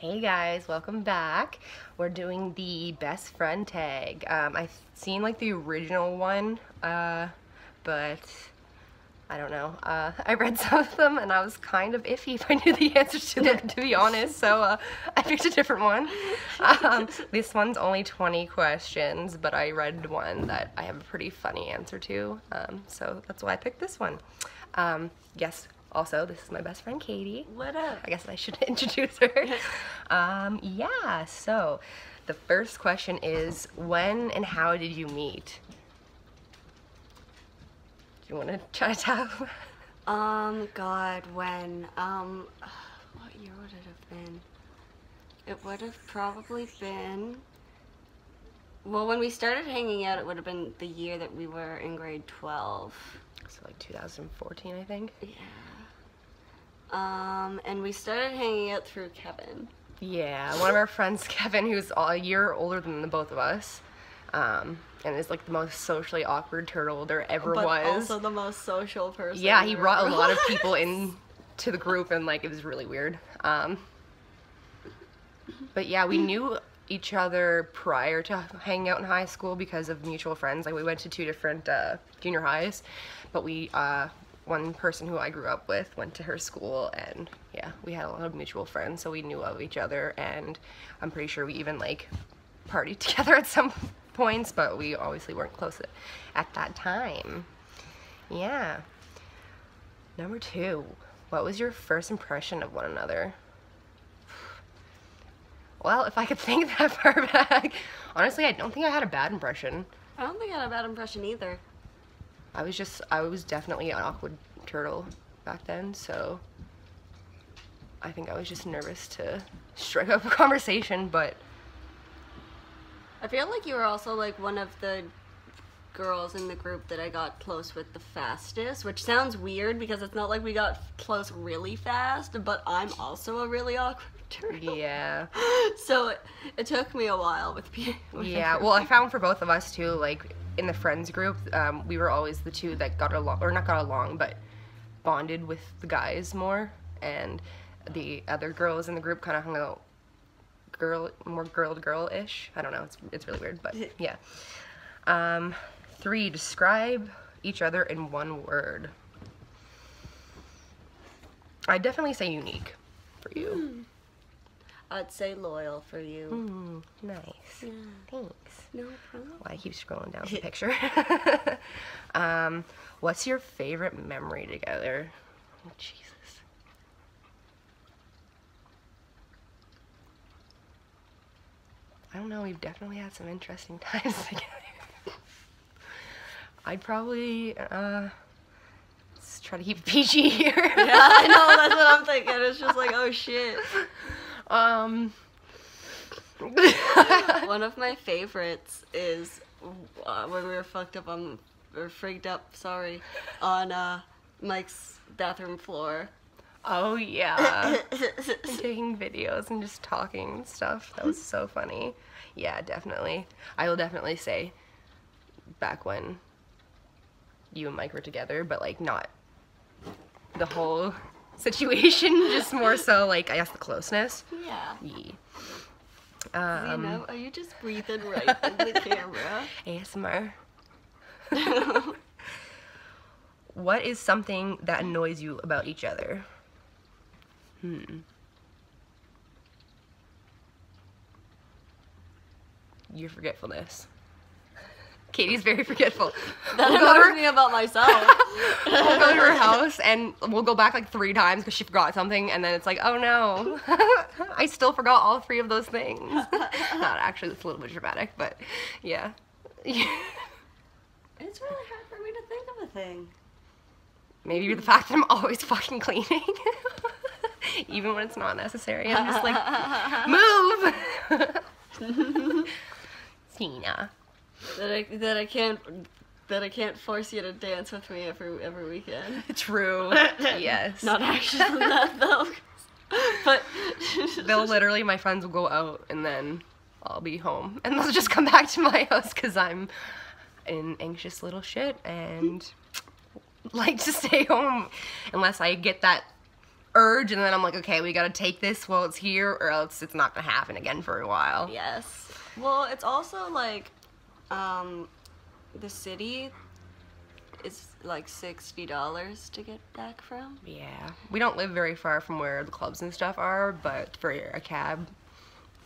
Hey guys, welcome back. We're doing the best friend tag. I've seen like the original one, but I don't know. I read some of them and I was kind of iffy if I knew the answers to them, to be honest, so I picked a different one. This one's only 20 questions, but I read one that I have a pretty funny answer to, so that's why I picked this one. Yes. Also, this is my best friend, Katie. What up? I guess I should introduce her. Yeah, so the first question is, when and how did you meet? Do you want to try to tell? God, when, what year would it have been? It would have probably been, well, when we started hanging out, it would have been the year that we were in grade 12. So like 2014, I think? Yeah. And we started hanging out through Kevin. Yeah, one of our friends, Kevin, who's a year older than the both of us, and is like the most socially awkward turtle there ever But was. also the most social person. Yeah, he brought a lot of people in to the group, and like it was really weird. But yeah, we knew each other prior to hanging out in high school because of mutual friends. Like we went to two different junior highs, but we one person who I grew up with went to her school, and yeah, we had a lot of mutual friends, so we knew of each other, and I'm pretty sure we even like partied together at some points, but we obviously weren't close at that time. Yeah. Number 2, what was your first impression of one another? Well, if I could think that far back, honestly, I don't think I had a bad impression. I don't think I had a bad impression either. I was definitely an awkward turtle back then, so I think I was just nervous to strike up a conversation, but I feel like you were also like one of the girls in the group that I got close with the fastest, which sounds weird because it's not like we got close really fast, but I'm also a really awkward turtle. yeah. So it took me a while with people. Yeah, well, I found for both of us too, like in the friends group, we were always the two that got along, or not got along, but bonded with the guys more, and the other girls in the group kind of hung out more girl to girl-ish. I don't know, it's really weird, but yeah. 3, describe each other in one word. I'd definitely say unique for you. I'd say loyal for you. Nice. Yeah. Thanks. No problem. Well, I keep scrolling down the picture. What's your favorite memory together? Oh, Jesus. I don't know, we've definitely had some interesting times together. I'd probably, let's try to keep it PG here. Yeah, I know, that's what I'm thinking. It's just like, oh shit. One of my favorites is when we were freaked up, on Mike's bathroom floor. Oh yeah. Taking videos and just talking and stuff. That was so funny. Yeah, definitely. I will definitely say back when you and Mike were together, but like not the whole situation, just more so like I guess the closeness. Yeah. Yeah. You know, are you just breathing right in the camera? ASMR. What is something that annoys you about each other? Your forgetfulness. Katie's very forgetful. That annoys me about myself. We'll go to her house and we'll go back like 3 times because she forgot something, and then it's like, oh no, I still forgot all 3 of those things. Not actually, it's a little bit dramatic, but yeah. It's really hard for me to think of a thing. Maybe the fact that I'm always fucking cleaning. Even when it's not necessary. I'm just like, move! Tina. That I can't force you to dance with me every weekend. True. Yes. Not actually that though. But they'll literally, my friends will go out and then I'll be home. And they'll just come back to my house because I'm an anxious little shit and like to stay home unless I get that urge, and then I'm like, okay, we gotta take this while it's here, or else it's not gonna happen again for a while. Yes. Well, it's also like, the city is like $60 to get back from. Yeah. We don't live very far from where the clubs and stuff are, but for a cab,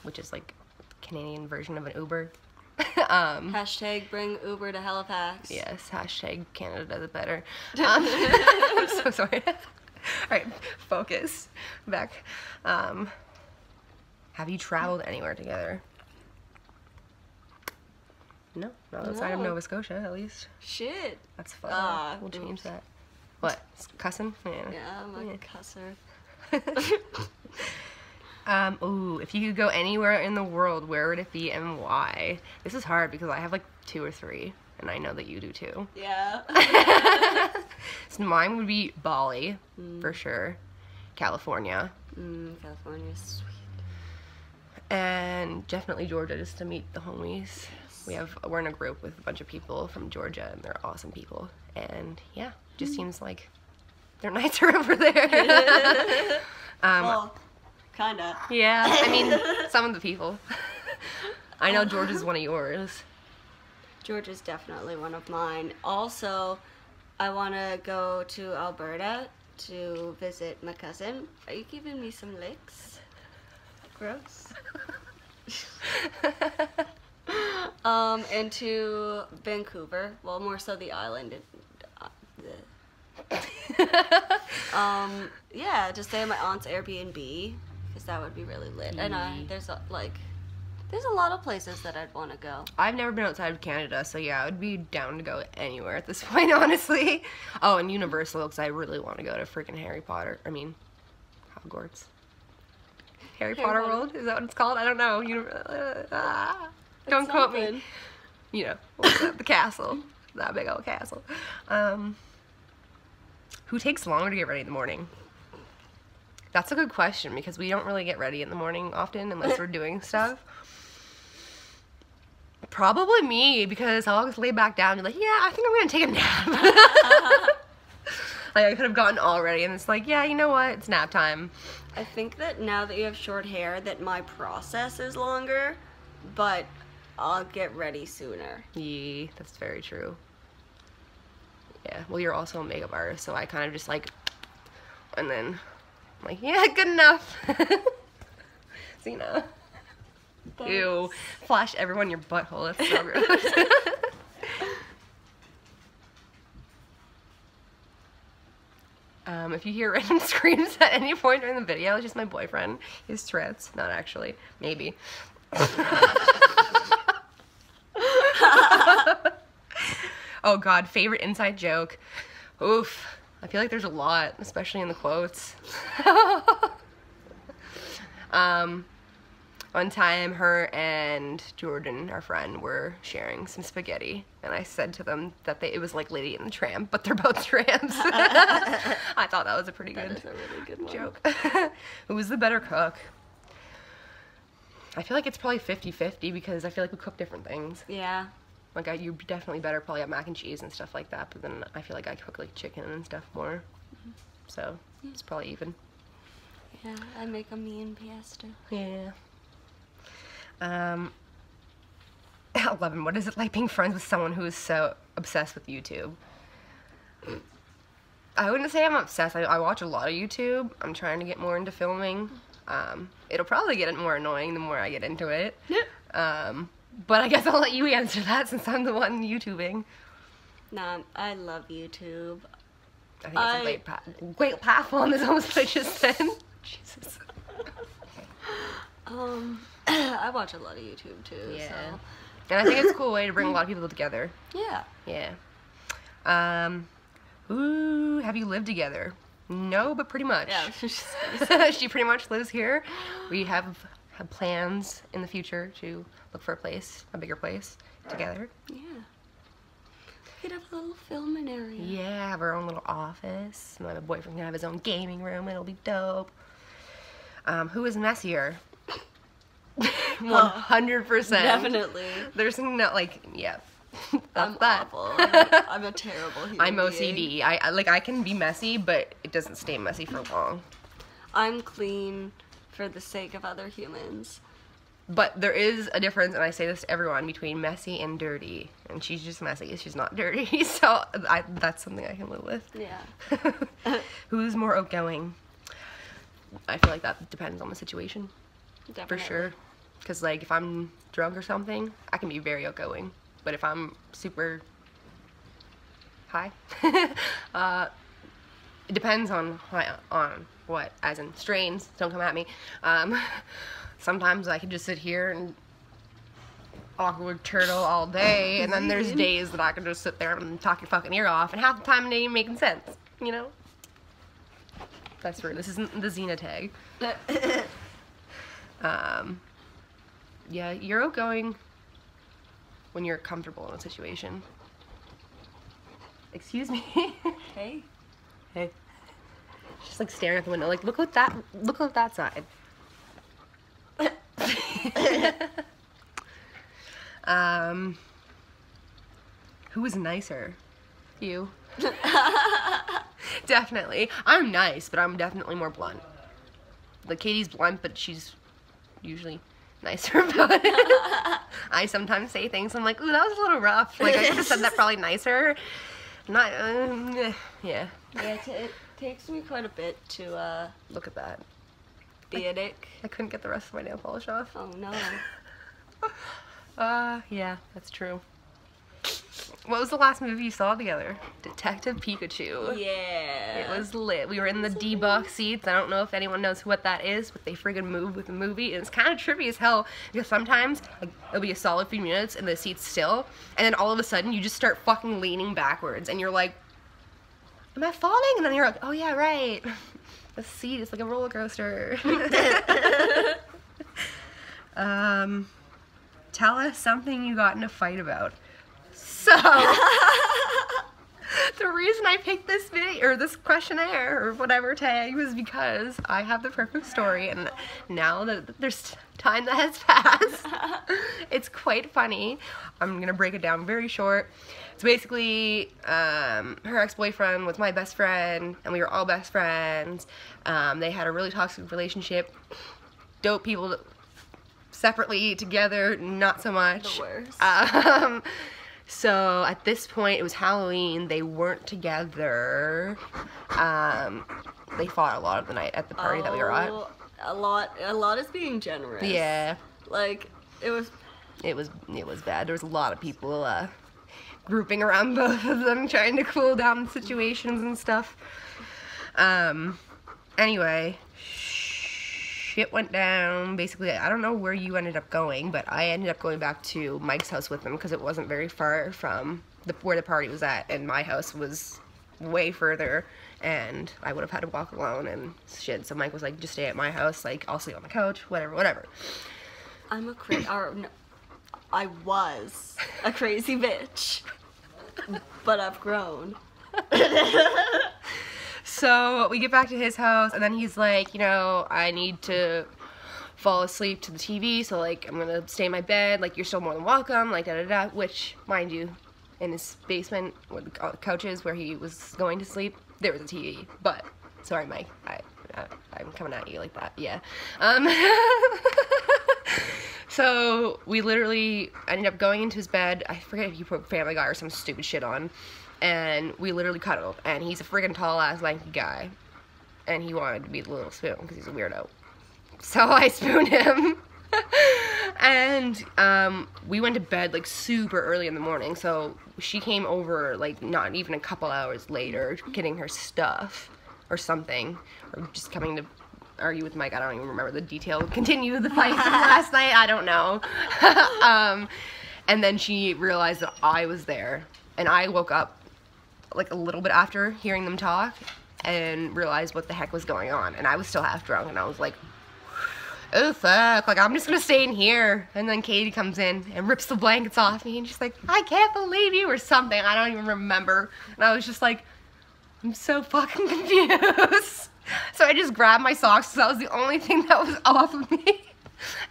which is like Canadian version of an Uber. Hashtag bring Uber to Halifax. Yes, hashtag Canada does it better. I'm so sorry. Alright, focus. Back. Have you traveled anywhere together? No, not outside of No. Nova Scotia, at least. Shit. That's fun. We'll change that. What? Cussing? Yeah, I'm a cusser. Ooh, if you could go anywhere in the world, where would it be and why? This is hard because I have like 2 or 3, and I know that you do too. Yeah. So mine would be Bali, for sure. California. California's sweet. And definitely Georgia, just to meet the homies. We're in a group with a bunch of people from Georgia, and they're awesome people. And yeah, just seems like they're nicer over there. Well, kinda. Yeah, I mean, some of the people. I know Georgia's one of yours. Georgia's definitely one of mine. Also, I want to go to Alberta to visit my cousin. Are you giving me some licks? Gross. And to Vancouver. Well, more so the island. Yeah, to stay at my aunt's Airbnb, because that would be really lit. And there's a lot of places that I'd want to go. I've never been outside of Canada, so yeah, I would be down to go anywhere at this point, honestly. Oh, and Universal, because I really want to go to freaking Hogwarts. Harry Potter World? Is that what it's called? I don't know. Don't quote me. You know, the castle. That big old castle. Who takes longer to get ready in the morning? That's a good question, because we don't really get ready in the morning often unless we're doing stuff. Probably me, because I'll always lay back down and be like, yeah, I think I'm going to take a nap. Like, I could have gotten all ready, and it's like, yeah, you know what? It's nap time. I think that now that you have short hair, that my process is longer, but I'll get ready sooner. Yeah, that's very true. Yeah, well, you're also a makeup artist, so I kind of just like, and then I'm like, yeah, good enough. So, you know. Thanks. Ew. Flash everyone your butthole. That's so gross. If you hear random screams at any point during the video, it's just my boyfriend. His Tourette's. Not actually. Maybe. Oh god, favorite inside joke. Oof. I feel like there's a lot, especially in the quotes. One time, her and Jordan, our friend, were sharing some spaghetti, and I said to them that it was like Lady and the Tramp, but they're both tramps. I thought that was a pretty good, That is a really good one. joke. Who was the better cook? I feel like it's probably 50-50 because I feel like we cook different things. Yeah. Like, you're definitely better probably at mac and cheese and stuff like that, but then I feel like I cook like chicken and stuff more. So, it's probably even. Yeah, I make a mean pesto. Yeah. 11. What is it like being friends with someone who is so obsessed with YouTube? I wouldn't say I'm obsessed. I watch a lot of YouTube. I'm trying to get more into filming. It'll probably get more annoying the more I get into it. But I guess I'll let you answer that since I'm the one YouTubing. Nah, I love YouTube. I think it's a great platform is almost what I just said. Jesus. I watch a lot of YouTube too. Yeah. So. And I think it's a cool way to bring a lot of people together. Yeah. Yeah. Ooh, have you lived together? No, but pretty much. Yeah. She pretty much lives here. We have plans in the future to look for a bigger place together. Yeah. We could have a little filming area. Yeah, have our own little office. My boyfriend can have his own gaming room. It'll be dope. Who is messier? 100%. Definitely. There's no, like, yeah. I'm that. awful. I'm a terrible human I'm being. OCD. I can be messy, but it doesn't stay messy for long. I'm clean for the sake of other humans. But there is a difference, and I say this to everyone, between messy and dirty. And she's just messy. She's not dirty. So that's something I can live with. Yeah. Who's more outgoing? I feel like that depends on the situation. Definitely. For sure. Because, like, if I'm drunk or something, I can be very outgoing. But if I'm super high, it depends on what, as in strains, don't come at me. Sometimes I can just sit here and awkward turtle all day, and then there's days that I can just sit there and talk your fucking ear off, and half the time it ain't even making sense, you know? That's rude. This isn't the Xena tag. Yeah, you're outgoing when you're comfortable in a situation. Excuse me. Hey. Hey. Just like staring at the window, like look at that side. Who is nicer? You. Definitely. I'm nice, but I'm definitely more blunt. Like Katie's blunt, but she's usually nicer about it. I sometimes say things, I'm like, ooh, that was a little rough. Like I could have said that probably nicer. Not, yeah. Yeah, it takes me quite a bit to Look at that. be a dick. I couldn't get the rest of my nail polish off. Oh no. Yeah, that's true. What was the last movie you saw together? Detective Pikachu. Yeah. It was lit. We were in the D-box seats. I don't know if anyone knows what that is, but they friggin' move with the movie. And it's kind of trippy as hell because sometimes like, it'll be a solid few minutes and the seat's still, and then all of a sudden you just start fucking leaning backwards and you're like, am I falling? And then you're like, oh yeah, right. The seat is like a roller coaster. Tell us something you got in a fight about. So, the reason I picked this video, or this questionnaire, or whatever tag, was because I have the perfect story, and now that there's time that has passed, it's quite funny. I'm gonna break it down very short. So basically, her ex-boyfriend was my best friend, and we were all best friends. They had a really toxic relationship. Dope people separately, together, not so much. The worst. So at this point, it was Halloween. They weren't together. They fought a lot of the night at the party that we were at. A lot is being generous. Yeah. Like it was bad. There was a lot of people grouping around both of them, trying to cool down situations and stuff. Anyway, shit went down. Basically, I don't know where you ended up going, but I ended up going back to Mike's house with him because it wasn't very far from where the party was at, and my house was way further, and I would have had to walk alone and shit. So Mike was like, just stay at my house, like I'll sleep on the couch, whatever. I'm a crazy, no, I was a crazy bitch, but I've grown. So we get back to his house, and then he's like, you know, I need to fall asleep to the TV, so like I'm gonna stay in my bed, like you're still more than welcome, like da-da-da, which, mind you, in his basement where the couch is where he was going to sleep, there was a TV. But sorry, Mike, I'm coming at you like that. Yeah. So we literally ended up going into his bed. I forget if you put Family Guy or some stupid shit on, and we literally cuddled. And he's a friggin' tall ass lanky guy, and he wanted to be the little spoon because he's a weirdo. So I spooned him. And we went to bed like super early in the morning, so she came over like not even a couple hours later getting her stuff or something, or just coming to argue with Mike. I don't even remember the detail. Continue the fight from last night. I don't know. And then she realized that I was there, and I woke up like a little bit after hearing them talk and realized what the heck was going on, and I was still half drunk, and I was like, oh fuck, like I'm just gonna stay in here. And then Katie comes in and rips the blankets off me, and she's like, I can't believe you, or something, I don't even remember. And I was just like, I'm so fucking confused. So I just grabbed my socks because that was the only thing that was off of me.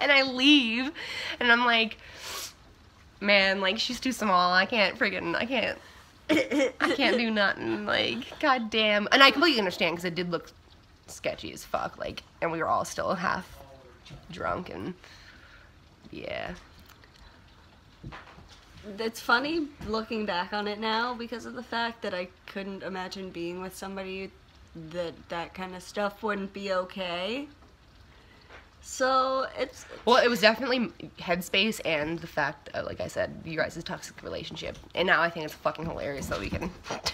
And I leave, and I'm like, man, like she's too small, I can't do nothing, like, goddamn. And I completely understand because it did look sketchy as fuck. Like, and we were all still half drunk, and yeah. It's funny looking back on it now because of the fact that I couldn't imagine being with somebody that kind of stuff wouldn't be okay. So it's Well, it was definitely headspace and the fact, like I said, you guys' toxic relationship. And now I think it's fucking hilarious that we can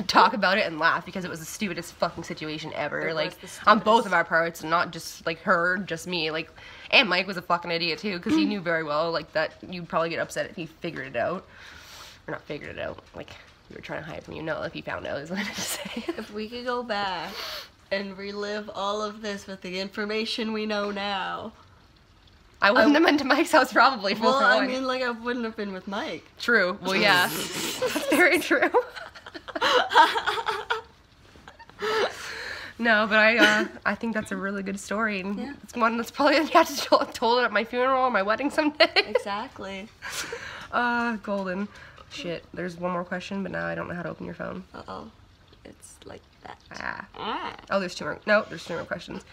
talk about it and laugh because it was the stupidest fucking situation ever. It Like, was the on both stupidest. of our parts, not just like her, just me. Like, and Mike was a fucking idiot too because he knew very well like that you'd probably get upset if he figured it out, or not figured it out. Like, you were trying to hide from if he found out is what I meant to say. if we could go back and relive all of this with the information we know now. I wouldn't have been to Mike's house probably. For Well, I one. mean, like I wouldn't have been with Mike. True. Well, yeah, that's very true. No, but I think that's a really good story, and Yeah. it's one that's probably gonna have to told it at my funeral or my wedding someday. Exactly. Golden. Shit. There's one more question, but now I don't know how to open your phone. Uh-oh. It's like that. Ah. Oh, there's 2 more. No, there's 2 more questions.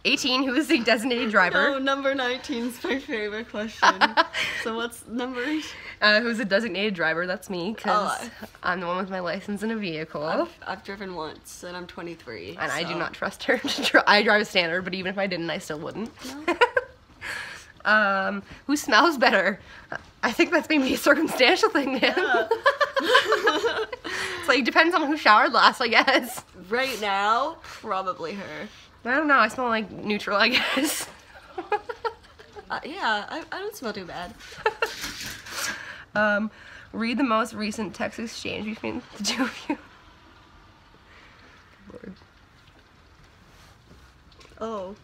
18. Who is the designated driver? Oh, number 19's my favorite question. So what's numbers? Who's the designated driver? That's me, because Oh, I'm the one with my license in a vehicle. I've driven once, and I'm 23. And I do so- not trust her to drive. I drive a standard, but even if I didn't, I still wouldn't. No. Who smells better? I think that's maybe a circumstantial thing, man. Yeah. It's like, depends on who showered last, I guess. Right now, probably her. I don't know, I smell like neutral, I guess. Yeah, I don't smell too bad. Read the most recent text exchange between the 2 of you. Lord. Oh.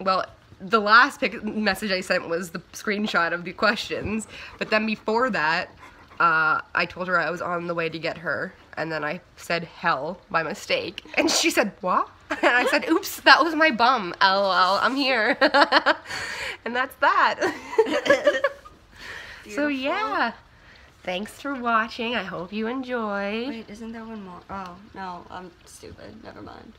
Well, the last message I sent was the screenshot of the questions, but then before that, I told her I was on the way to get her, and then I said hell by mistake, and she said, what? And I said, oops, that was my bum, lol, I'm here. And that's that. So yeah, thanks for watching, I hope you enjoyed. Wait, isn't there one more? Oh, no, I'm stupid. Never mind.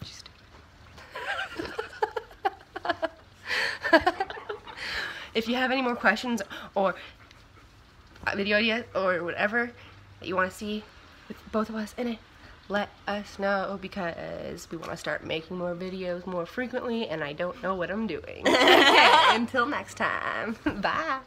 If you have any more questions or video ideas or whatever that you want to see with both of us in it, let us know because we want to start making more videos more frequently and I don't know what I'm doing. Okay, until next time. Bye.